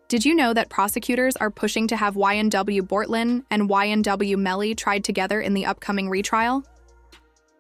Did you know that prosecutors are pushing to have YNW Bortlen and YNW Melly tried together in the upcoming retrial?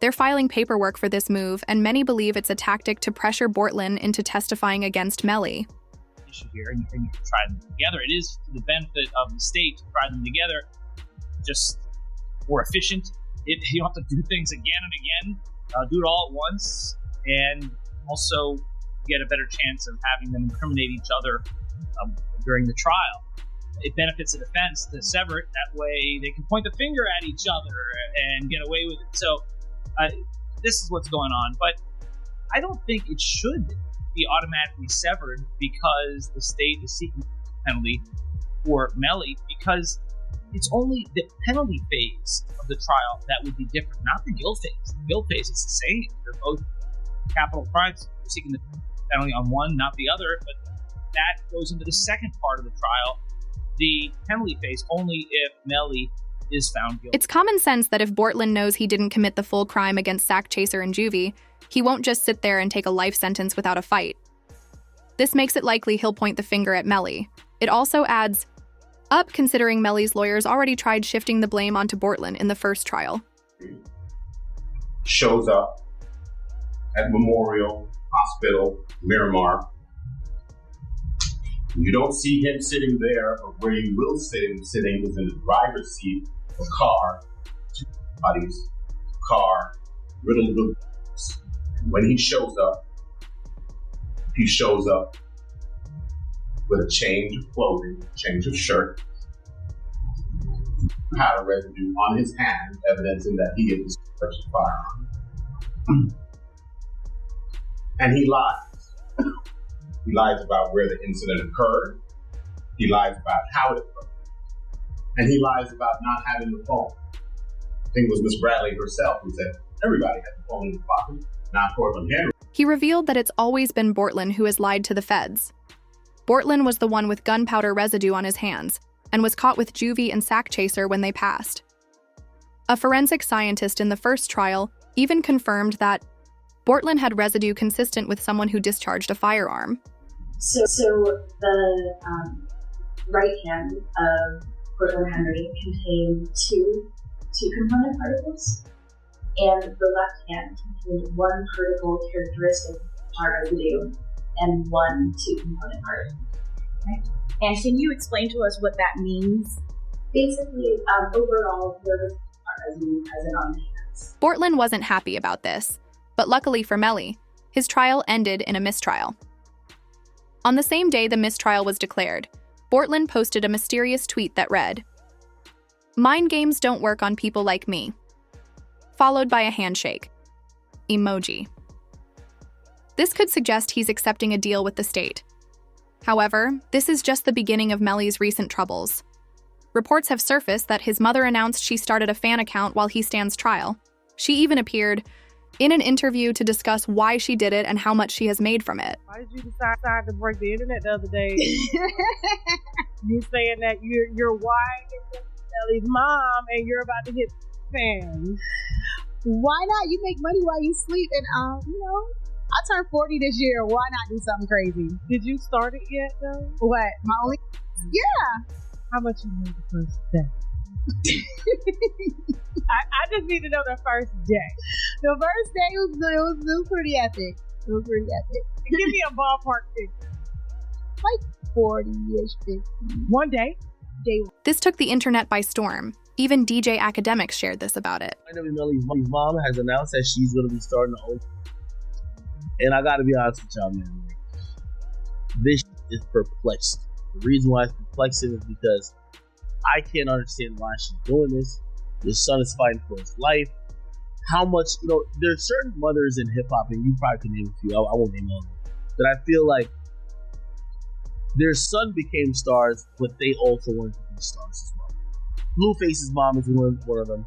They're filing paperwork for this move, and many believe it's a tactic to pressure Bortlen into testifying against Melly. Issue here, and you try them together. It is to the benefit of the state to try them together, just more efficient. You don't have to do things again and again. Do it all at once, and also get a better chance of having them incriminate each other during the trial. It benefits the defense to sever it. That way they can point the finger at each other and get away with it. So this is what's going on. But I don't think it should be automatically severed because the state is seeking penalty for Melly, because it's only the penalty phase of the trial that would be different, not the guilt phase. The guilt phase is the same. They're both capital crimes. We're seeking the penalty on one, not the other, but that goes into the second part of the trial, the penalty phase, only if Melly is found guilty. It's common sense that if Bortlen knows he didn't commit the full crime against Sack Chaser and Juvie, he won't just sit there and take a life sentence without a fight. This makes it likely he'll point the finger at Melly. It also adds up considering Melly's lawyers already tried shifting the blame onto Bortlen in the first trial. Shows up at Memorial Hospital, Miramar. You don't see him sitting there, or where you will see him sitting is in the driver's seat of a car, two bodies, car, riddled with bullets. And when he shows up with a change of clothing, change of shirt, powder residue on his hand, evidencing that he is a firearm. And he lies. He lies about where the incident occurred. He lies about how it occurred. And he lies about not having the phone. I think it was Miss Bradley herself who said, everybody had the phone in the pocket, not Portland Henry. He revealed that it's always been Bortlen who has lied to the feds. Bortlen was the one with gunpowder residue on his hands and was caught with Juvie and Sack Chaser when they passed. A forensic scientist in the first trial even confirmed that Bortlen had residue consistent with someone who discharged a firearm. So the right hand of Portland Henry contained two component particles, and the left hand contained one particle characteristic of tar residue and one two-component particle. Okay. And can you explain to us what that means? Basically, overall, there was tar residue present on the hands. Bortlen wasn't happy about this, but luckily for Melly, his trial ended in a mistrial. On the same day the mistrial was declared, Bortlen posted a mysterious tweet that read, "Mind games don't work on people like me," followed by a handshake emoji. This could suggest he's accepting a deal with the state. However, this is just the beginning of Melly's recent troubles. Reports have surfaced that his mother announced she started a fan account while he stands trial. She even appeared in an interview to discuss why she did it and how much she has made from it. Why did you decide to break the internet the other day? You saying that you're YNW Melly's mom and you're about to hit fans. Why not? You make money while you sleep, and I turned 40 this year. Why not do something crazy? Did you start it yet though? What? My only? Yeah. How much you made the first day? I just need to know the first day. The first day was pretty epic. It was pretty epic. Give me a ballpark figure. Like 40-ish, 50. One day? Day one. This took the internet by storm. Even DJ Academics shared this about it. YNW Melly's mom has announced that she's going to be starting her own. And I got to be honest with y'all, man. This is perplexing. The reason why it's perplexing is because I can't understand why she's doing this. Your son is fighting for his life. How much, there's certain mothers in hip hop, and you probably can name a few, I won't name all of them, that I feel like their son became stars, but they also wanted to be stars as well. Blueface's mom is one of them.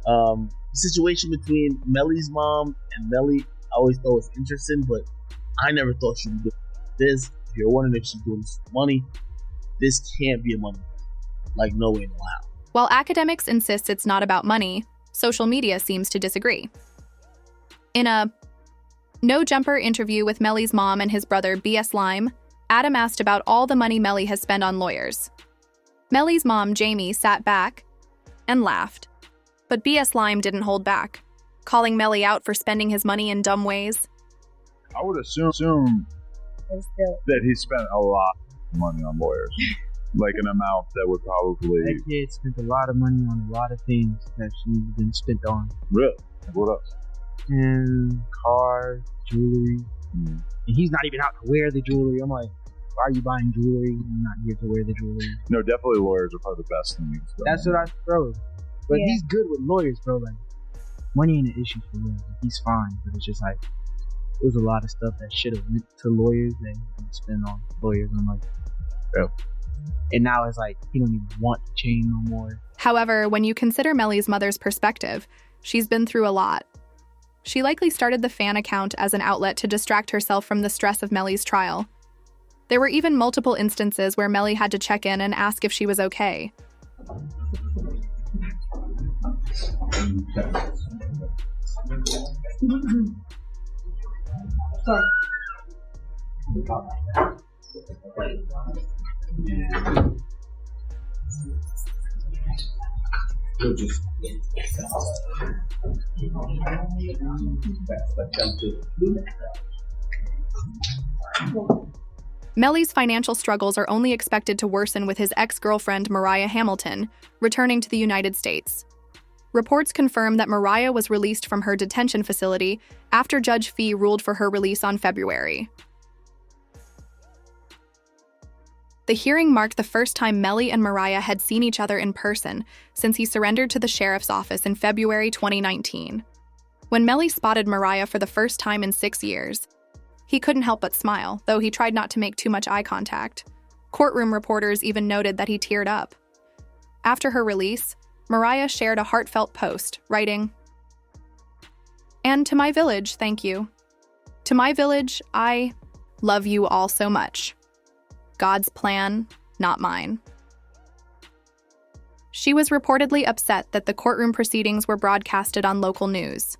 The situation between Melly's mom and Melly, I always thought was interesting, but I never thought she'd be doing this. If you're wondering if she's doing this for money, this can't be a money. Like, no way, no how. While Academics insists it's not about money, social media seems to disagree. In a no-jumper interview with Melly's mom and his brother B.S. Lime, Adam asked about all the money Melly has spent on lawyers. Melly's mom, Jamie, sat back and laughed. But BS Lime didn't hold back, calling Melly out for spending his money in dumb ways. I would assume that he spent a lot of money on lawyers. Like an amount that would probably... That kid spent a lot of money on a lot of things that shouldn't have been spent on. Really? Like what else? And cars, jewelry. And he's not even out to wear the jewelry. I'm like, why are you buying jewelry? I'm not here to wear the jewelry. No, definitely lawyers are probably the best thing. That's what I throw. But he's good with lawyers, bro. Like, money ain't an issue for him. He's fine. But it's just like, there's a lot of stuff that should have went to lawyers that he didn't spend on lawyers. I'm like, bro. And now it's like, he don't even want to change no more. However, when you consider Melly's mother's perspective, she's been through a lot. She likely started the fan account as an outlet to distract herself from the stress of Melly's trial. There were even multiple instances where Melly had to check in and ask if she was okay. Melly's financial struggles are only expected to worsen with his ex-girlfriend Mariah Hamilton returning to the United States. Reports confirm that Mariah was released from her detention facility after Judge Fee ruled for her release on February. The hearing marked the first time Melly and Mariah had seen each other in person since he surrendered to the sheriff's office in February 2019. When Melly spotted Mariah for the first time in 6 years, he couldn't help but smile, though he tried not to make too much eye contact. Courtroom reporters even noted that he teared up. After her release, Mariah shared a heartfelt post, writing, "And to my village, thank you. To my village, I love you all so much. God's plan, not mine." She was reportedly upset that the courtroom proceedings were broadcasted on local news.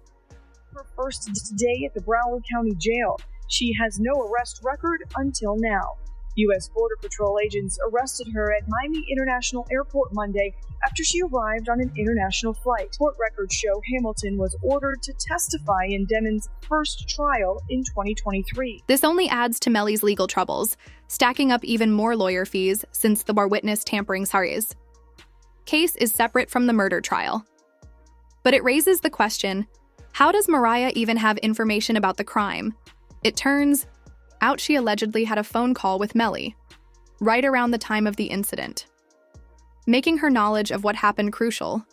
Her first day at the Broward County Jail. She has no arrest record until now. U.S. Border Patrol agents arrested her at Miami International Airport Monday after she arrived on an international flight. Court records show Hamilton was ordered to testify in Demon's first trial in 2023. This only adds to Melly's legal troubles, stacking up even more lawyer fees since the witness tampering Sari's case is separate from the murder trial. But it raises the question, how does Mariah even have information about the crime? It turns out she allegedly had a phone call with Melly, right around the time of the incident, making her knowledge of what happened crucial.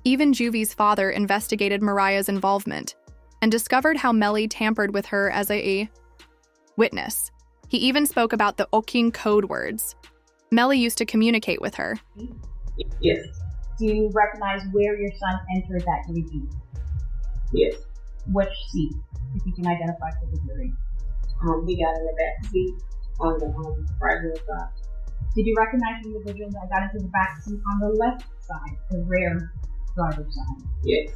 Even Juvie's father investigated Mariah's involvement and discovered how Melly tampered with her as a witness. He even spoke about the Oking code words Melly used to communicate with her. Yes. Do you recognize where your son entered that region? Yes. Which seat, if you can identify for the jury? He got in the back seat on the right hand side. Did you recognize the individual that got into the back seat on the left side, the rear driver's side? Yes.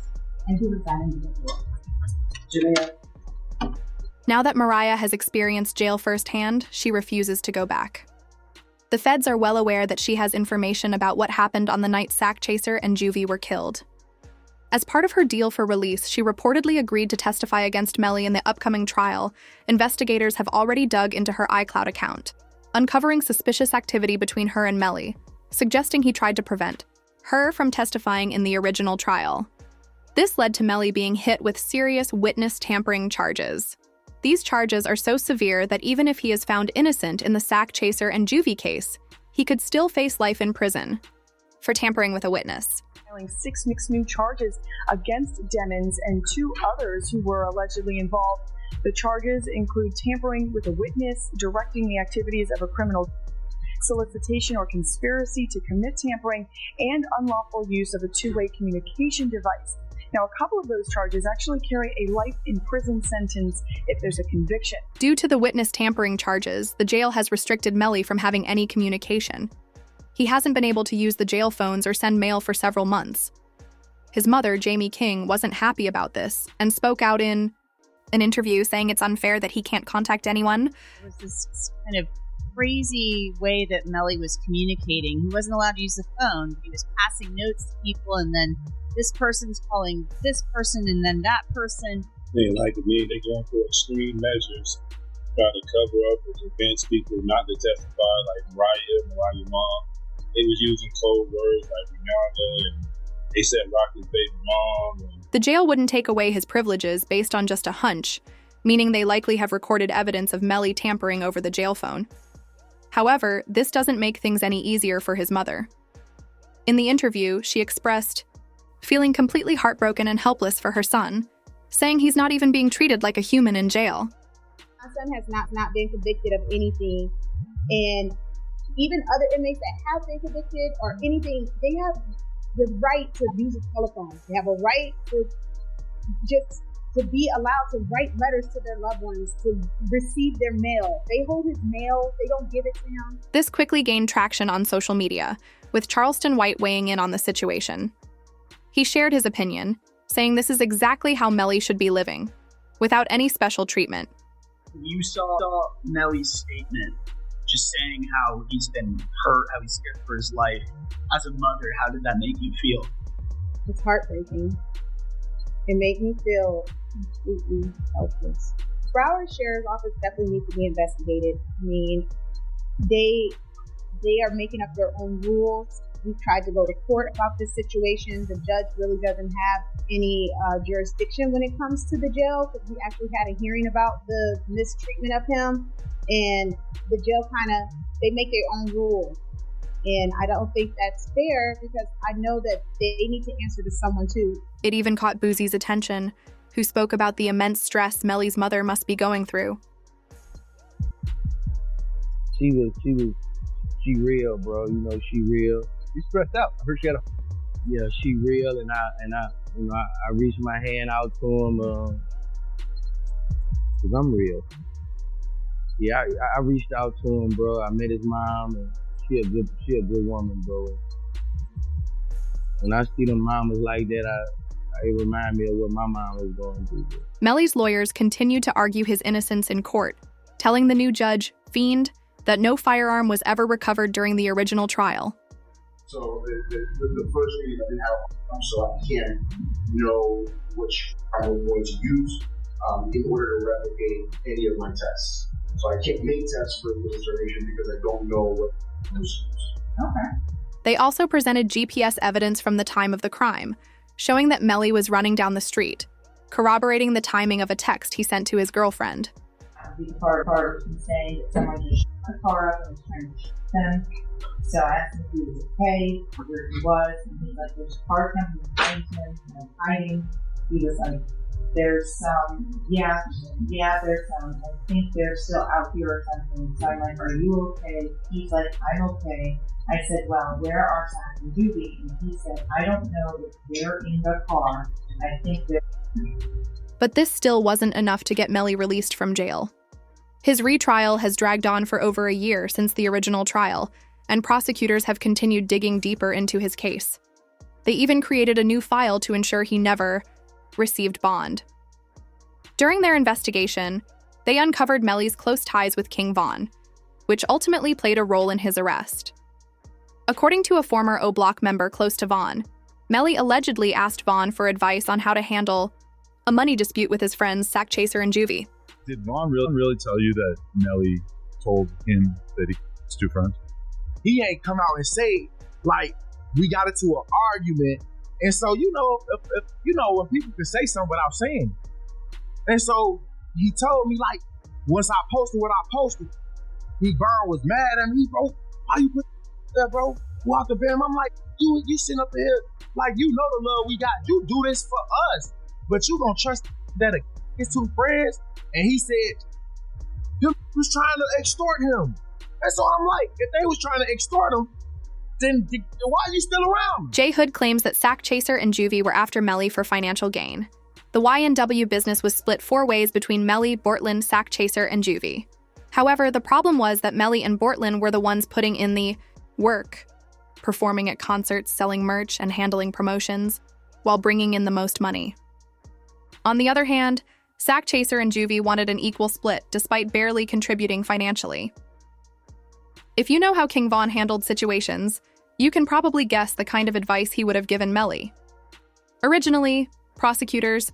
And who was that individual? Janelle. Now that Mariah has experienced jail firsthand, she refuses to go back. The feds are well aware that she has information about what happened on the night Sack Chaser and Juvie were killed. As part of her deal for release, she reportedly agreed to testify against Melly in the upcoming trial. Investigators have already dug into her iCloud account, uncovering suspicious activity between her and Melly, suggesting he tried to prevent her from testifying in the original trial. This led to Melly being hit with serious witness tampering charges. These charges are so severe that even if he is found innocent in the Sack Chaser and Juvie case, he could still face life in prison for tampering with a witness. Filing 6 mixed new charges against Demons and 2 others who were allegedly involved. The charges include tampering with a witness, directing the activities of a criminal, solicitation or conspiracy to commit tampering, and unlawful use of a two-way communication device. Now, a couple of those charges actually carry a life in prison sentence if there's a conviction. Due to the witness tampering charges, the jail has restricted Melly from having any communication. He hasn't been able to use the jail phones or send mail for several months. His mother, Jamie King, wasn't happy about this and spoke out in an interview saying it's unfair that he can't contact anyone. It was this kind of crazy way that Melly was communicating. He wasn't allowed to use the phone. He was passing notes to people, and then this person's calling this person, and then that person. They like me. They going for extreme measures, trying to cover up or convince people not to testify, like Mariah mom. They was using code words like Rihanna, and they said Rocky's baby mom. The jail wouldn't take away his privileges based on just a hunch, meaning they likely have recorded evidence of Melly tampering over the jail phone. However, this doesn't make things any easier for his mother. In the interview, she expressed feeling completely heartbroken and helpless for her son, saying he's not even being treated like a human in jail. My son has not been convicted of anything, and even other inmates that have been convicted or anything, they have the right to use a telephone. They have a right to just to be allowed to write letters to their loved ones, to receive their mail. They hold his mail, they don't give it to him. This quickly gained traction on social media, with Charleston White weighing in on the situation. He shared his opinion, saying this is exactly how Melly should be living, without any special treatment. You saw Melly's statement, just saying how he's been hurt, how he's scared for his life. As a mother, how did that make you feel? It's heartbreaking. It made me feel completely helpless. Broward Sheriff's Office definitely needs to be investigated. I mean, they are making up their own rules. We've tried to go to court about this situation. The judge really doesn't have any jurisdiction when it comes to the jail, because we actually had a hearing about the mistreatment of him, and the jail they make their own rules. And I don't think that's fair, because I know that they need to answer to someone too. It even caught Boozie's attention, who spoke about the immense stress Melly's mother must be going through. She real, bro. You know, she real. You stressed out. I heard she had a. Yeah, she real, and I reached my hand out to him, cause I'm real. Yeah, I reached out to him, bro. I met his mom, and she a good woman, bro. When I see them mamas like that, it remind me of what my mom was going through. Melly's lawyers continued to argue his innocence in court, telling the new judge, Fiend, that no firearm was ever recovered during the original trial. So the first reading I didn't have, so I can't know which I'm going to use in order to replicate any of my tests. So I can't make tests for this determination because I don't know what was used. Okay. They also presented GPS evidence from the time of the crime, showing that Melly was running down the street, corroborating the timing of a text he sent to his girlfriend. The part of him saying that someone just shut the car up and was trying to shoot him. So I asked him if he was okay, where he was, and he's like, there's a car coming behind him, and I'm hiding. He was like, there's some, there's some, I think they're still out here or something. So I'm like, are you okay? He's like, I'm okay. I said, well, where are Zach and Judy? And he said, I don't know if they're in the car. I think they're... But this still wasn't enough to get Melly released from jail. His retrial has dragged on for over a year since the original trial, and prosecutors have continued digging deeper into his case. They even created a new file to ensure he never received bond. During their investigation, they uncovered Melly's close ties with King Von, which ultimately played a role in his arrest. According to a former O Block member close to Von, Melly allegedly asked Von for advice on how to handle a money dispute with his friends Sack Chaser and Juvie. Did Von really tell you that Melly told him that he was two friends? He ain't come out and say, like, we got into an argument. And so, you know, if when people can say something without saying it. And so he told me, like, once I posted what I posted, Vern was mad at me, bro. Why you put that, bro? Walk the bam. I'm like, you sitting up here, like, you know the love we got. You do this for us, but you gonna trust that his two friends? And he said, you was trying to extort him. And so I'm like, if they was trying to extort him, then why are you still around? J. Hood claims that Sack Chaser and Juvie were after Melly for financial gain. The YNW business was split 4 ways between Melly, Bortlen, Sack Chaser, and Juvie. However, the problem was that Melly and Bortlen were the ones putting in the work, performing at concerts, selling merch, and handling promotions, while bringing in the most money. On the other hand, Sack Chaser and Juvie wanted an equal split, despite barely contributing financially. If you know how King Von handled situations, you can probably guess the kind of advice he would have given Melly. Originally, prosecutors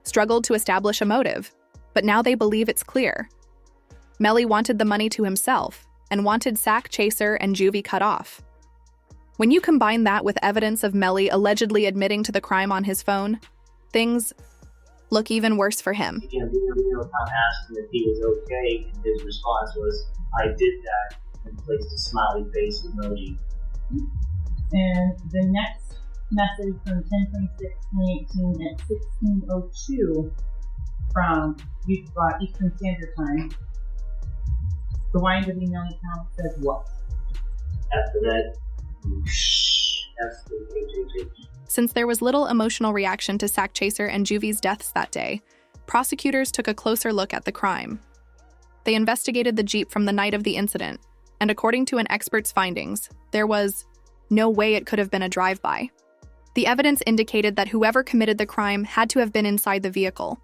struggled to establish a motive, but now they believe it's clear. Melly wanted the money to himself and wanted Sack Chaser and Juvie cut off. When you combine that with evidence of Melly allegedly admitting to the crime on his phone, things look even worse for him. Tom asked him if he was okay, and his response was, "I did that," and placed a smiley face emoji. And the next message from 10/26/2018 at 16:02 from Eastern Standard Time. The YNW Melly account says what? After that, H. Since there was little emotional reaction to Sack Chaser and Juvie's deaths that day, prosecutors took a closer look at the crime. They investigated the Jeep from the night of the incident, and according to an expert's findings, there was no way it could have been a drive-by. The evidence indicated that whoever committed the crime had to have been inside the vehicle.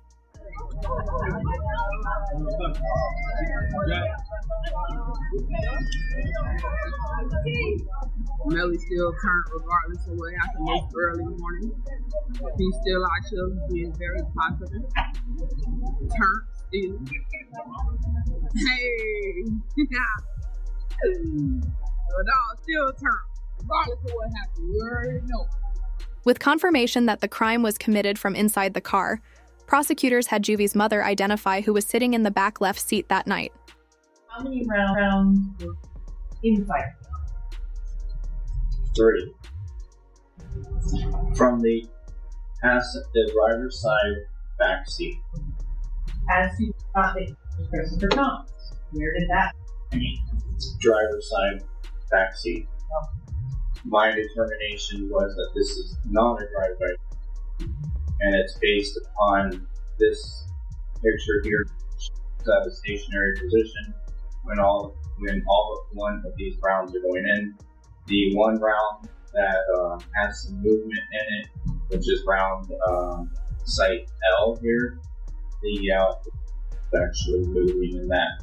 Melly still turned regardless of what happened this early morning. He's still out here being very positive. Turned still. Hey! The dog still turned, regardless of what happened. You already know. With confirmation that the crime was committed from inside the car, prosecutors had Juvie's mother identify who was sitting in the back left seat that night. How many rounds were inside? 3. From the driver's side back seat. As to topic, Christopher Thomas. Where did that? Driver's side back seat. My determination was that this is not a drive-by, and it's based upon this picture here at a stationary position when all but one of these rounds are going in. The one round that has some movement in it, which is round site L here, the actually moving in that